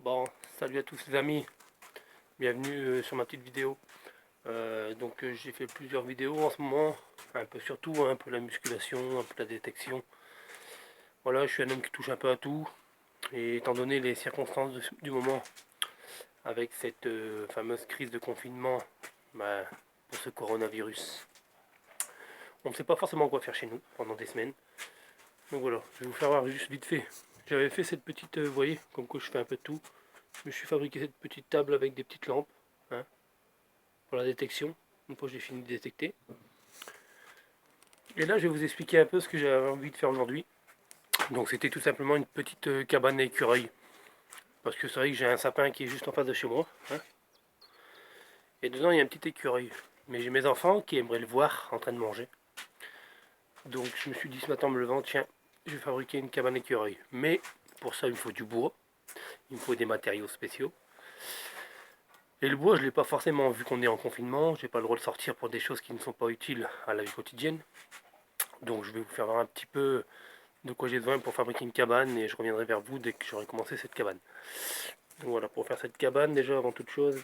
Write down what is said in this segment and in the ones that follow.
Bon, salut à tous les amis, bienvenue sur ma petite vidéo. J'ai fait plusieurs vidéos en ce moment, un peu sur tout, un peu la musculation, un peu la détection. Voilà, je suis un homme qui touche un peu à tout, et étant donné les circonstances du moment, avec cette fameuse crise de confinement, bah, pour ce coronavirus, on ne sait pas forcément quoi faire chez nous pendant des semaines. Donc voilà, je vais vous faire voir juste vite fait. J'avais fait cette petite, vous voyez, comme quoi je fais un peu de tout. Je me suis fabriqué cette petite table avec des petites lampes, hein, pour la détection, une fois que j'ai fini de détecter. Et là, je vais vous expliquer un peu ce que j'avais envie de faire aujourd'hui. Donc c'était tout simplement une petite cabane à écureuil. Parce que c'est vrai que j'ai un sapin qui est juste en face de chez moi, hein. Et dedans, il y a un petit écureuil. Mais j'ai mes enfants qui aimeraient le voir en train de manger. Donc je me suis dit ce matin en me levant, tiens, je vais fabriquer une cabane à écureuil. Mais pour ça, il me faut du bois. Il me faut des matériaux spéciaux. Et le bois, je ne l'ai pas forcément, vu qu'on est en confinement. J'ai pas le droit de sortir pour des choses qui ne sont pas utiles à la vie quotidienne. Donc je vais vous faire voir un petit peu de quoi j'ai besoin pour fabriquer une cabane et je reviendrai vers vous dès que j'aurai commencé cette cabane. Donc voilà, pour faire cette cabane, déjà avant toute chose,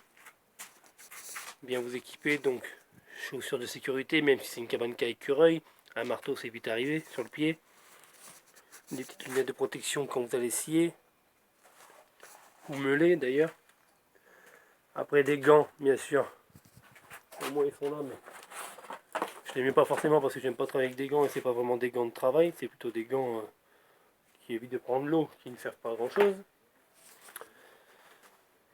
bien vous équiper, donc chaussures de sécurité, même si c'est une cabane qu'à écureuil, un marteau c'est vite arrivé sur le pied, des petites lunettes de protection quand vous allez scier, ou meuler d'ailleurs. Après des gants, bien sûr, au moins ils sont là, mais je les mets pas forcément parce que j'aime pas travailler avec des gants et c'est pas vraiment des gants de travail, c'est plutôt des gants qui évitent de prendre l'eau, qui ne servent pas à grand chose.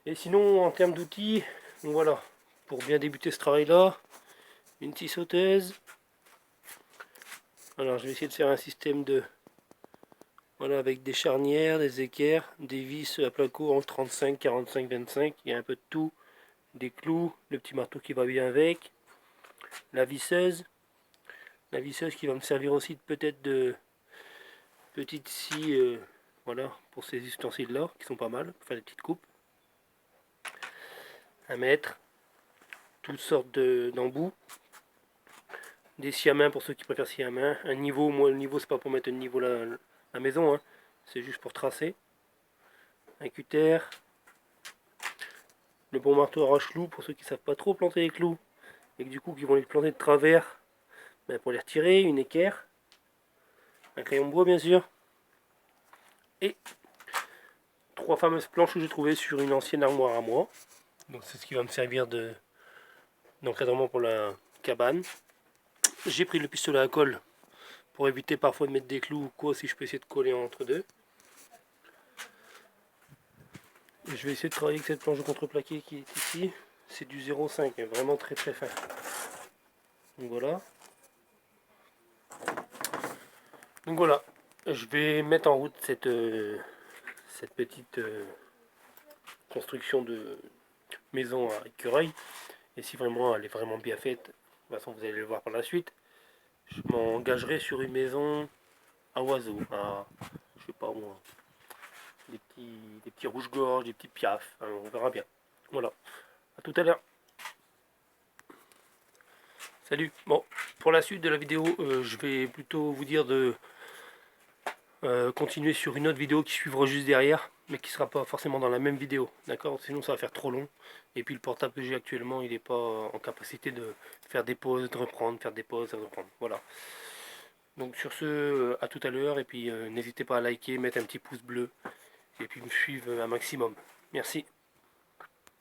Et sinon, en termes d'outils, voilà, pour bien débuter ce travail-là, une scie sauteuse. Alors, je vais essayer de faire un système de, voilà, avec des charnières, des équerres, des vis à placo en 35, 45, 25. Il y a un peu de tout, des clous, le petit marteau qui va bien avec, la visseuse qui va me servir aussi peut-être de petite scie, voilà, pour ces ustensiles-là qui sont pas mal, pour faire des petites coupes. Un mètre, toutes sortes d'embouts. Des scies à main pour ceux qui préfèrent scie à main. Un niveau, moi le niveau c'est pas pour mettre un niveau la maison, hein. C'est juste pour tracer. Un cutter. Le bon marteau arrache-clous pour ceux qui savent pas trop planter les clous. Et que du coup qui vont les planter de travers, ben, pour les retirer. Une équerre. Un crayon de bois bien sûr. Et 3 fameuses planches que j'ai trouvées sur une ancienne armoire à moi. Donc c'est ce qui va me servir d'encadrement pour la cabane. J'ai pris le pistolet à colle pour éviter parfois de mettre des clous ou quoi si je peux essayer de coller entre deux. Et je vais essayer de travailler avec cette planche de contreplaqué qui est ici. C'est du 0,5, vraiment très très fin. Donc voilà. Donc voilà. Je vais mettre en route cette petite construction de maison à écureuil. Et si vraiment elle est vraiment bien faite, de toute façon vous allez le voir par la suite, je m'engagerai sur une maison à oiseaux, à, je sais pas moi, des petits rouges-gorges, des petits piafs, hein, on verra bien. Voilà, à tout à l'heure. Salut. Bon, pour la suite de la vidéo, je vais plutôt vous dire de continuer sur une autre vidéo qui suivra juste derrière, mais qui sera pas forcément dans la même vidéo, d'accord? Sinon ça va faire trop long. Et puis le portable que j'ai actuellement, il n'est pas en capacité de faire des pauses, de reprendre, faire des pauses, de reprendre. Voilà. Donc sur ce, à tout à l'heure, et puis n'hésitez pas à liker, mettre un petit pouce bleu, et puis me suivre un maximum. Merci.